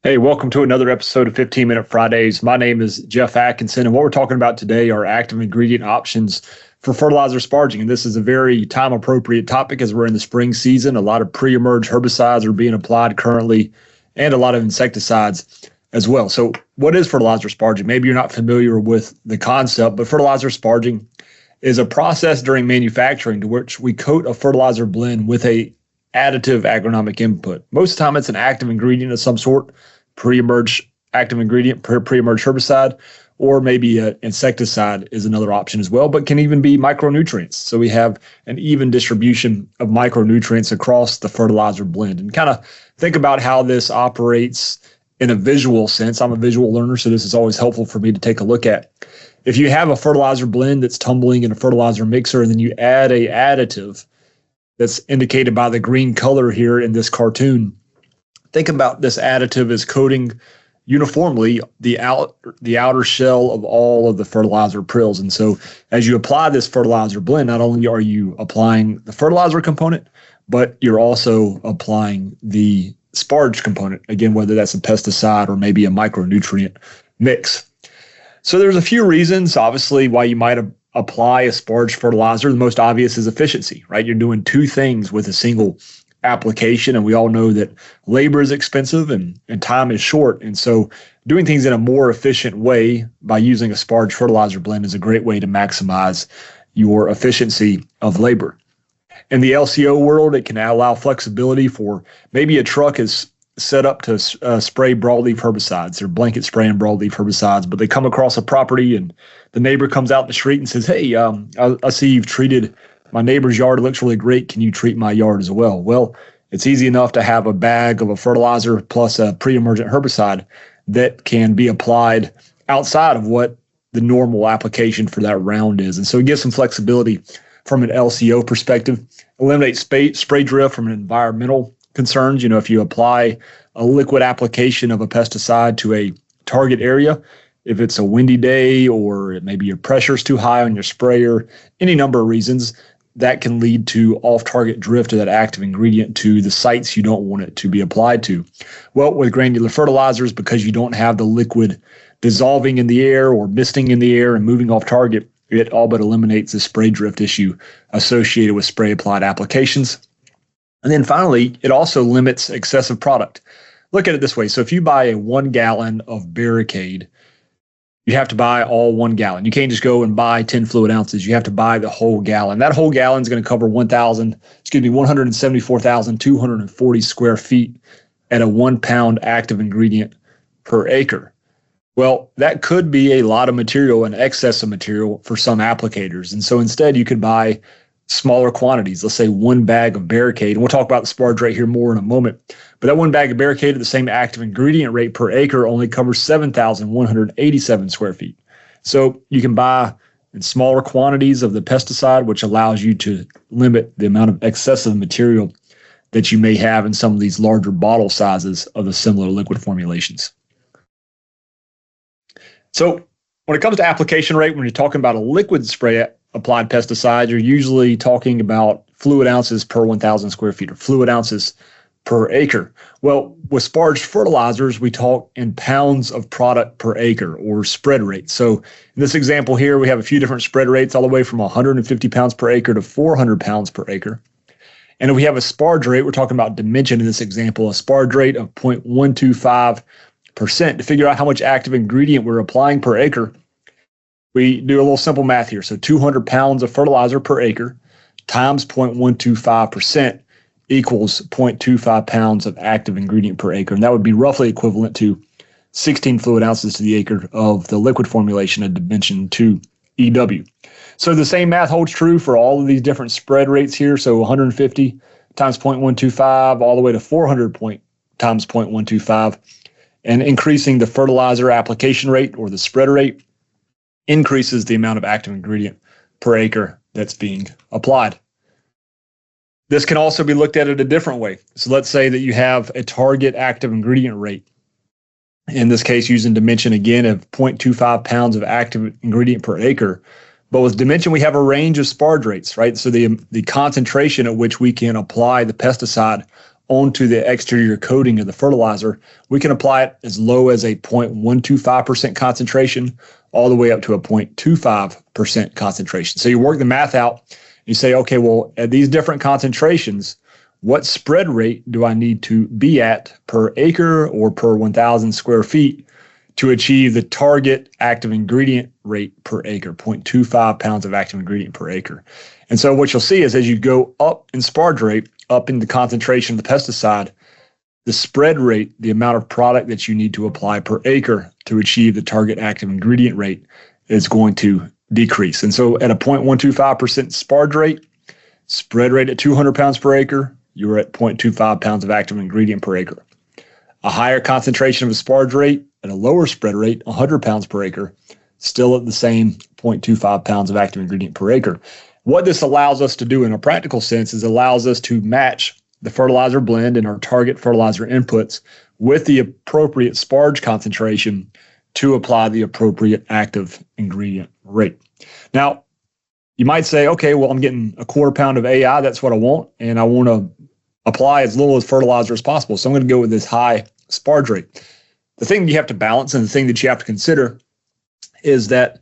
Hey, welcome to another episode of 15 Minute Fridays. My name is Jeff Atkinson, and what we're talking about today are active ingredient options for fertilizer sparging. And this is a very time appropriate topic as we're in the spring season. A lot of pre emerge herbicides are being applied currently, and a lot of insecticides as well. So, what is fertilizer sparging? Maybe you're not familiar with the concept, but fertilizer sparging is a process during manufacturing to which we coat a fertilizer blend with a additive agronomic input. Most of the time, it's an active ingredient of some sort, pre-emerge active ingredient, pre-emerge herbicide, or maybe an insecticide is another option as well, but can even be micronutrients. So we have an even distribution of micronutrients across the fertilizer blend. And kind of think about how this operates in a visual sense. I'm a visual learner, so this is always helpful for me to take a look at. If you have a fertilizer blend that's tumbling in a fertilizer mixer, and then you add a additive that's indicated by the green color here in this cartoon. Think about this additive as coating uniformly the outer shell of all of the fertilizer prills. And so as you apply this fertilizer blend, not only are you applying the fertilizer component, but you're also applying the sparge component, again, whether that's a pesticide or maybe a micronutrient mix. So there's a few reasons, obviously, why you might apply a sparge fertilizer. The most obvious is efficiency, right? You're doing two things with a single application, and we all know that labor is expensive and time is short. And so doing things in a more efficient way by using a sparge fertilizer blend is a great way to maximize your efficiency of labor. In the LCO world, it can allow flexibility for maybe a truck is set up to spray broadleaf herbicides or blanket spraying broadleaf herbicides, but they come across a property and the neighbor comes out in the street and says, hey, I see you've treated my neighbor's yard. It looks really great. Can you treat my yard as well? Well, it's easy enough to have a bag of a fertilizer plus a pre-emergent herbicide that can be applied outside of what the normal application for that round is. And so it gives some flexibility from an LCO perspective, eliminates spray drift from an environmental concerns. If you apply a liquid application of a pesticide to a target area, if it's a windy day or maybe your pressure's too high on your sprayer, any number of reasons, that can lead to off-target drift of that active ingredient to the sites you don't want it to be applied to. Well, with granular fertilizers, because you don't have the liquid dissolving in the air or misting in the air and moving off target, it all but eliminates the spray drift issue associated with spray-applied applications. And then finally, it also limits excessive product. Look at it this way. So if you buy a 1 gallon of Barricade, you have to buy all 1 gallon. You can't just go and buy 10 fluid ounces. You have to buy the whole gallon. That whole gallon is going to cover 174,240 square feet at a 1 pound active ingredient per acre. Well, that could be a lot of material, an excess of material for some applicators. And so instead, you could buy smaller quantities, let's say 1 bag of Barricade. And we'll talk about the sparge rate here more in a moment. But that 1 bag of Barricade at the same active ingredient rate per acre only covers 7,187 square feet. So you can buy in smaller quantities of the pesticide, which allows you to limit the amount of excessive material that you may have in some of these larger bottle sizes of the similar liquid formulations. So when it comes to application rate, when you're talking about a liquid spray applied pesticide, you're usually talking about fluid ounces per 1,000 square feet or fluid ounces per acre. Well, with sparged fertilizers, we talk in pounds of product per acre or spread rate. So in this example here, we have a few different spread rates all the way from 150 pounds per acre to 400 pounds per acre. And if we have a sparge rate, we're talking about dimension in this example, a sparge rate of 0.125%. To figure out how much active ingredient we're applying per acre, we do a little simple math here. So 200 pounds of fertilizer per acre times 0.125% equals 0.25 pounds of active ingredient per acre. And that would be roughly equivalent to 16 fluid ounces to the acre of the liquid formulation of dimension 2 EW. So the same math holds true for all of these different spread rates here. So 150 times 0.125 all the way to 400 times 0.125. And increasing the fertilizer application rate or the spread rate increases the amount of active ingredient per acre that's being applied. This can also be looked at a different way. So let's say that you have a target active ingredient rate. In this case, using dimension again of 0.25 pounds of active ingredient per acre. But with dimension, we have a range of sparge rates, right? So the concentration at which we can apply the pesticide onto the exterior coating of the fertilizer, we can apply it as low as a 0.125% concentration all the way up to a 0.25% concentration. So you work the math out. You say, okay, well, at these different concentrations, what spread rate do I need to be at per acre or per 1,000 square feet to achieve the target active ingredient rate per acre, 0.25 pounds of active ingredient per acre? And so what you'll see is as you go up in sparge rate, up in the concentration of the pesticide, the spread rate, the amount of product that you need to apply per acre to achieve the target active ingredient rate is going to decrease. And so at a 0.125% sparge rate, spread rate at 200 pounds per acre, you're at 0.25 pounds of active ingredient per acre. A higher concentration of a sparge rate at a lower spread rate, 100 pounds per acre, still at the same 0.25 pounds of active ingredient per acre. What this allows us to do in a practical sense is allows us to match the fertilizer blend and our target fertilizer inputs with the appropriate sparge concentration to apply the appropriate active ingredient rate. Now, you might say, okay, well, I'm getting a quarter pound of AI. That's what I want. And I want to apply as little as fertilizer as possible. So I'm going to go with this high sparge rate. The thing you have to balance and the thing that you have to consider is that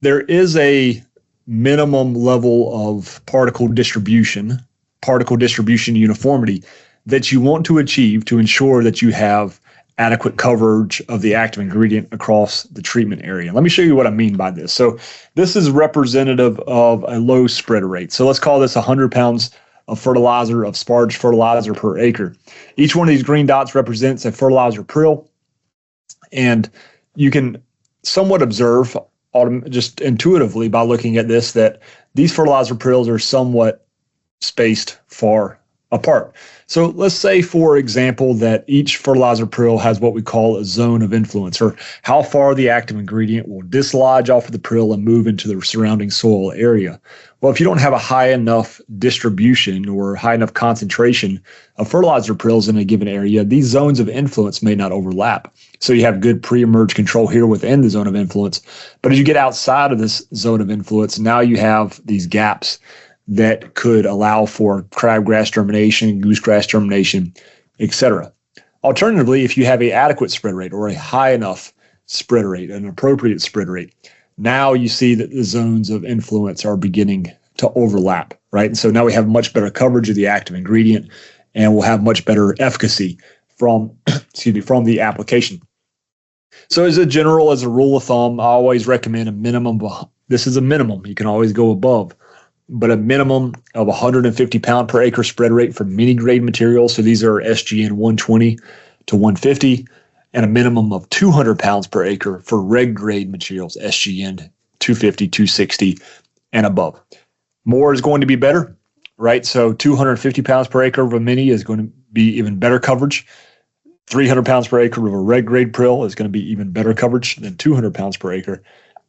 there is a minimum level of particle distribution uniformity that you want to achieve to ensure that you have adequate coverage of the active ingredient across the treatment area. Let me show you what I mean by this. So this is representative of a low spread rate. So let's call this 100 pounds of fertilizer, of sparge fertilizer per acre. Each one of these green dots represents a fertilizer prill. And you can somewhat observe just intuitively by looking at this that these fertilizer prills are somewhat spaced far apart. So let's say, for example, that each fertilizer prill has what we call a zone of influence, or how far the active ingredient will dislodge off of the prill and move into the surrounding soil area. Well, if you don't have a high enough distribution or high enough concentration of fertilizer prills in a given area, these zones of influence may not overlap. So you have good pre-emerge control here within the zone of influence. But as you get outside of this zone of influence, now you have these gaps that could allow for crabgrass germination, goosegrass germination, etc. Alternatively, if you have an adequate spread rate or a high enough spread rate, an appropriate spread rate, now you see that the zones of influence are beginning to overlap, right? And so now we have much better coverage of the active ingredient, and we'll have much better efficacy from the application. So as a rule of thumb, I always recommend a minimum. This is a minimum. You can always go above, but a minimum of 150 pound per acre spread rate for mini grade materials. So these are SGN 120 to 150, and a minimum of 200 pounds per acre for reg grade materials, SGN 250, 260, and above. More is going to be better, right? So 250 pounds per acre of a mini is going to be even better coverage. 300 pounds per acre of a reg grade prill is going to be even better coverage than 200 pounds per acre.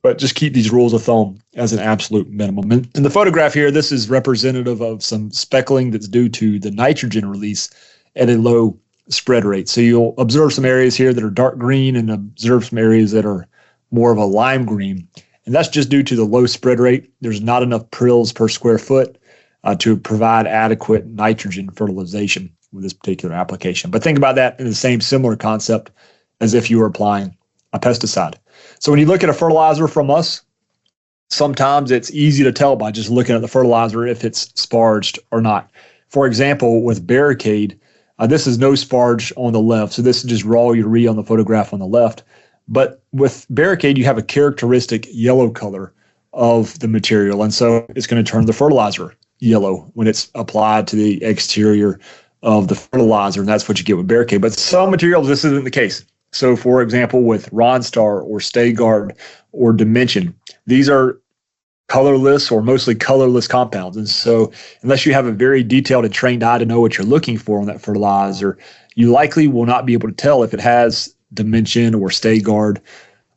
But just keep these rules of thumb as an absolute minimum. And in the photograph here, this is representative of some speckling that's due to the nitrogen release at a low spread rate. So you'll observe some areas here that are dark green and observe some areas that are more of a lime green. And that's just due to the low spread rate. There's not enough prills per square foot to provide adequate nitrogen fertilization with this particular application. But think about that in the same similar concept as if you were applying a pesticide. So when you look at a fertilizer from us, sometimes it's easy to tell by just looking at the fertilizer if it's sparged or not. For example, with Barricade, this is no sparge on the left. So this is just raw urea on the photograph on the left. But with Barricade, you have a characteristic yellow color of the material. And so it's going to turn the fertilizer yellow when it's applied to the exterior of the fertilizer. And that's what you get with Barricade. But some materials, this isn't the case. So for example, with Ronstar or Stay Guard or Dimension, these are colorless or mostly colorless compounds. And so unless you have a very detailed and trained eye to know what you're looking for on that fertilizer, you likely will not be able to tell if it has Dimension or Stay Guard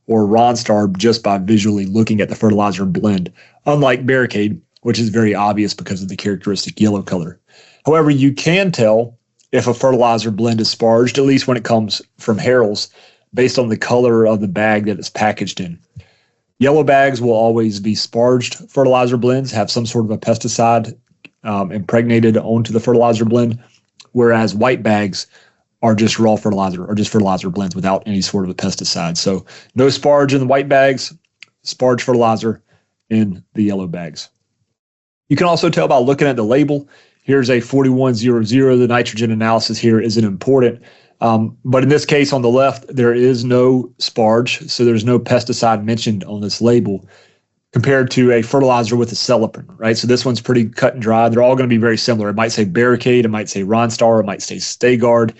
or Ronstar just by visually looking at the fertilizer blend, unlike Barricade, which is very obvious because of the characteristic yellow color. However, you can tell if a fertilizer blend is sparged, at least when it comes from Harrell's, based on the color of the bag that it's packaged in. Yellow bags will always be sparged fertilizer blends, have some sort of a pesticide impregnated onto the fertilizer blend. whereas white bags are just raw fertilizer or just fertilizer blends without any sort of a pesticide. So no sparge in the white bags, sparge fertilizer in the yellow bags. You can also tell by looking at the label. Here's a 4100. The nitrogen analysis here isn't important. But in this case on the left, there is no sparge, so there's no pesticide mentioned on this label compared to a fertilizer with a celloprene, right? So this one's pretty cut and dry. They're all going to be very similar. It might say Barricade, it might say Ronstar, it might say StayGuard.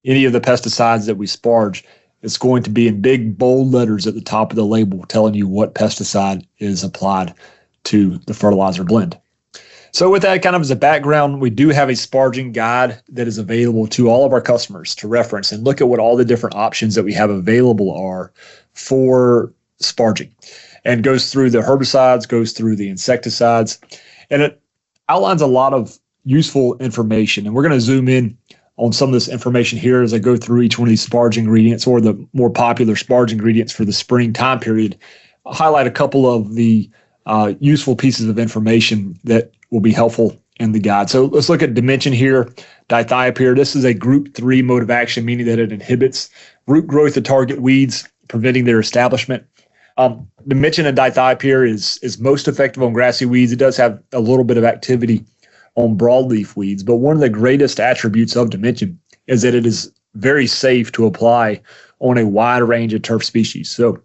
Any of the pesticides that we sparge, it's going to be in big, bold letters at the top of the label telling you what pesticide is applied to the fertilizer blend. So with that kind of as a background, we do have a sparging guide that is available to all of our customers to reference and look at what all the different options that we have available are for sparging, and goes through the herbicides, goes through the insecticides, and it outlines a lot of useful information. And we're going to zoom in on some of this information here as I go through each one of these sparge ingredients, or the more popular sparge ingredients for the spring time period. I'll highlight a couple of the useful pieces of information that will be helpful in the guide. So let's look at Dimension here, dithiopyr. This is a group 3 mode of action, meaning that it inhibits root growth of target weeds, preventing their establishment. Dimension and dithiopyr is most effective on grassy weeds. It does have a little bit of activity on broadleaf weeds, but one of the greatest attributes of Dimension is that it is very safe to apply on a wide range of turf species. So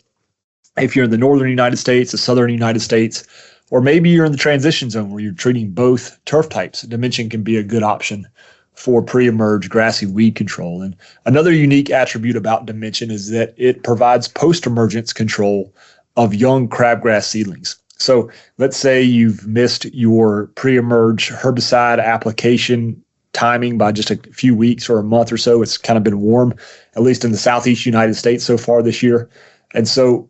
if you're in the northern United States, the southern United States, or maybe you're in the transition zone where you're treating both turf types, Dimension can be a good option for pre-emerge grassy weed control. And another unique attribute about Dimension is that it provides post-emergence control of young crabgrass seedlings. So let's say you've missed your pre-emerge herbicide application timing by just a few weeks or a month or so. It's kind of been warm, at least in the southeast United States so far this year. And so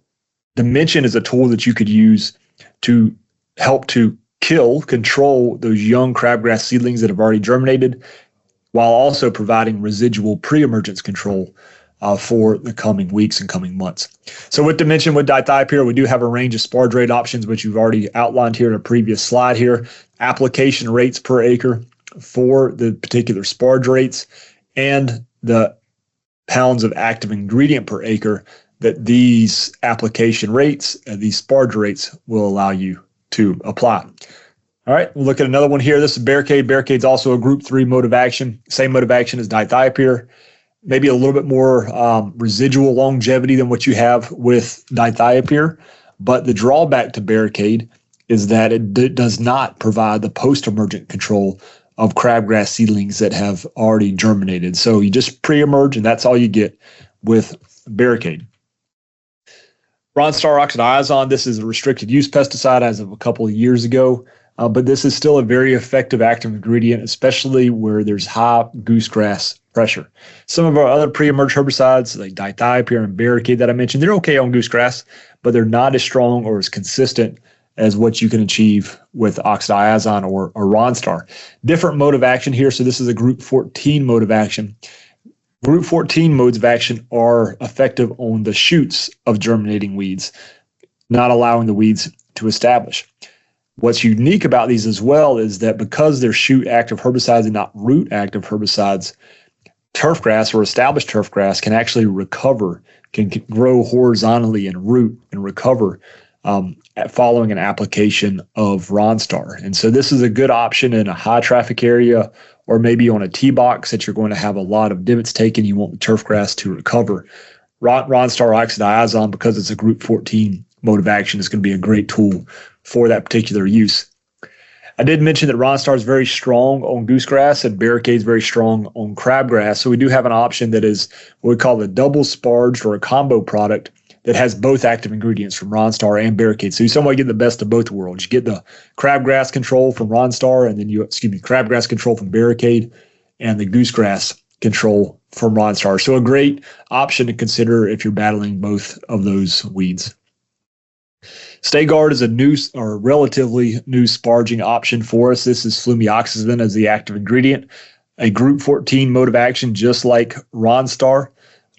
Dimension is a tool that you could use to help to control those young crabgrass seedlings that have already germinated, while also providing residual pre-emergence control for the coming weeks and coming months. So with Dimension, with dithiopyr, we do have a range of sparge rate options, which you've already outlined here in a previous slide here. Application rates per acre for the particular sparge rates, and the pounds of active ingredient per acre that these application rates, these sparge rates will allow you to apply. All right, we'll look at another one here. This is Barricade. Barricade's also a group 3 mode of action, same mode of action as dithiopyr, maybe a little bit more residual longevity than what you have with dithiopyr. But the drawback to Barricade is that it does not provide the post-emergent control of crabgrass seedlings that have already germinated. So you just pre-emerge, and that's all you get with Barricade. Ronstar oxidizon, this is a restricted use pesticide as of a couple of years ago, but this is still a very effective active ingredient, especially where there's high goosegrass pressure. Some of our other pre-emerge herbicides like dithiopyr and Barricade that I mentioned, they're okay on goosegrass, but they're not as strong or as consistent as what you can achieve with oxidizon or Ronstar. Different mode of action here, so this is a group 14 mode of action. Group 14 modes of action are effective on the shoots of germinating weeds, not allowing the weeds to establish. What's unique about these as well is that because they're shoot active herbicides and not root active herbicides, turfgrass or established turfgrass can actually recover, can grow horizontally and root and recover following an application of Ronstar. And so this is a good option in a high traffic area, or maybe on a tee box that you're going to have a lot of divots taken. You want the turfgrass to recover. Ronstar oxidizon, because it's a group 14 mode of action, is going to be a great tool for that particular use. I did mention that Ronstar is very strong on goosegrass and Barricade is very strong on crabgrass. So we do have an option that is what we call a double sparged or a combo product that has both active ingredients from Ronstar and Barricade. So you somewhat get the best of both worlds. You get the crabgrass control from Ronstar, and then crabgrass control from Barricade, and the goosegrass control from Ronstar. So a great option to consider if you're battling both of those weeds. StayGuard is a new or relatively new sparging option for us. This is flumioxazin as the active ingredient, a group 14 mode of action, just like Ronstar,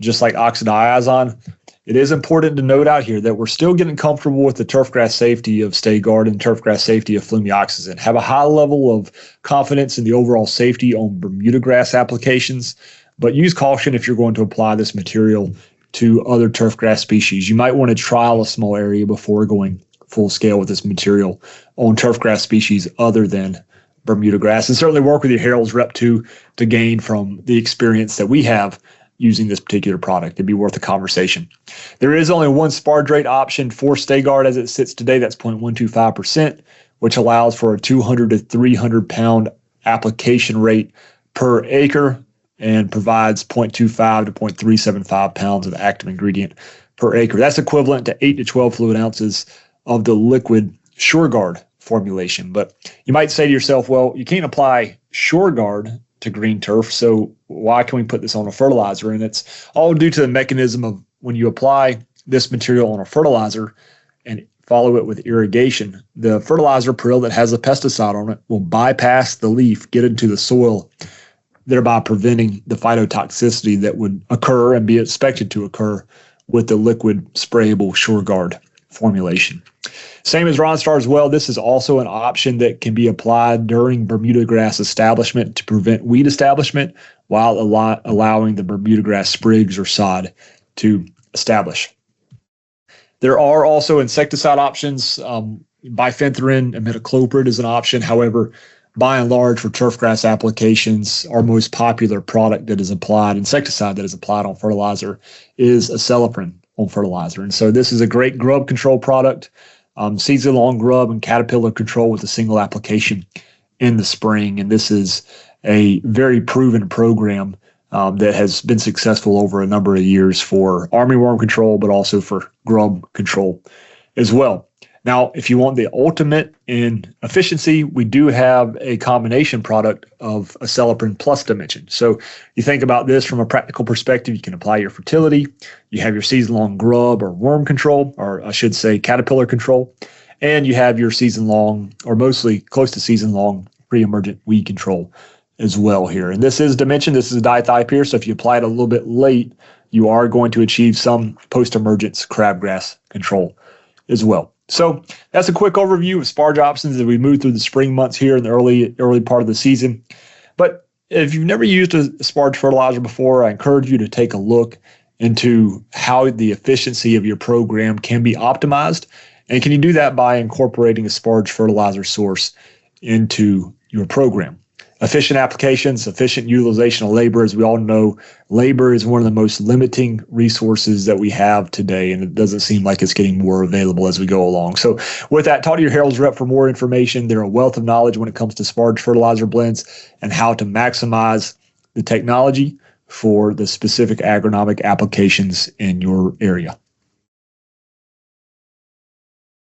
just like oxidizon. it is important to note out here that we're still getting comfortable with the turfgrass safety of StayGuard and turfgrass safety of flumioxazin. Have a high level of confidence in the overall safety on Bermuda grass applications, but use caution if you're going to apply this material to other turfgrass species. You might want to trial a small area before going full scale with this material on turfgrass species other than Bermuda grass, and certainly work with your Harold's rep to gain from the experience that we have using this particular product. It'd be worth a conversation. There is only one sparge rate option for StayGuard as it sits today. That's 0.125%, which allows for a 200 to 300 pound application rate per acre and provides 0.25 to 0.375 pounds of active ingredient per acre. That's equivalent to 8 to 12 fluid ounces of the liquid SureGuard formulation. But you might say to yourself, well, you can't apply SureGuard to green turf, so why can we put this on a fertilizer? And it's all due to the mechanism of when you apply this material on a fertilizer and follow it with irrigation, the fertilizer prill that has a pesticide on it will bypass the leaf, get into the soil, thereby preventing the phytotoxicity that would occur and be expected to occur with the liquid sprayable SureGuard formulation. Same as Ronstar as well, this is also an option that can be applied during Bermuda grass establishment to prevent weed establishment while allowing the Bermuda grass sprigs or sod to establish. There are also insecticide options. Bifenthrin, imidacloprid is an option. However, by and large, for turfgrass applications, our most popular product that is applied, insecticide that is applied on fertilizer, is acelepryn on fertilizer. And so this is a great grub control product, season-long grub and caterpillar control with a single application in the spring. And this is a very proven program that has been successful over a number of years for armyworm control, but also for grub control as well. Now, if you want the ultimate in efficiency, we do have a combination product of acelepryn plus dimension. So you think about this from a practical perspective, you can apply your fertility, you have your season-long grub or worm control, or I should say caterpillar control, and you have your season-long, or mostly close to season-long, pre-emergent weed control as well here. And this is dimension, this is a dithiopyr, so if you apply it a little bit late, you are going to achieve some post-emergence crabgrass control as well. So that's a quick overview of sparge options as we move through the spring months here in the early part of the season. But if you've never used a sparge fertilizer before, I encourage you to take a look into how the efficiency of your program can be optimized. And can you do that by incorporating a sparge fertilizer source into your program? Efficient applications, efficient utilization of labor. As we all know, labor is one of the most limiting resources that we have today, and it doesn't seem like it's getting more available as we go along. So with that, talk to your Harold's rep for more information. They're a wealth of knowledge when it comes to sparge fertilizer blends and how to maximize the technology for the specific agronomic applications in your area.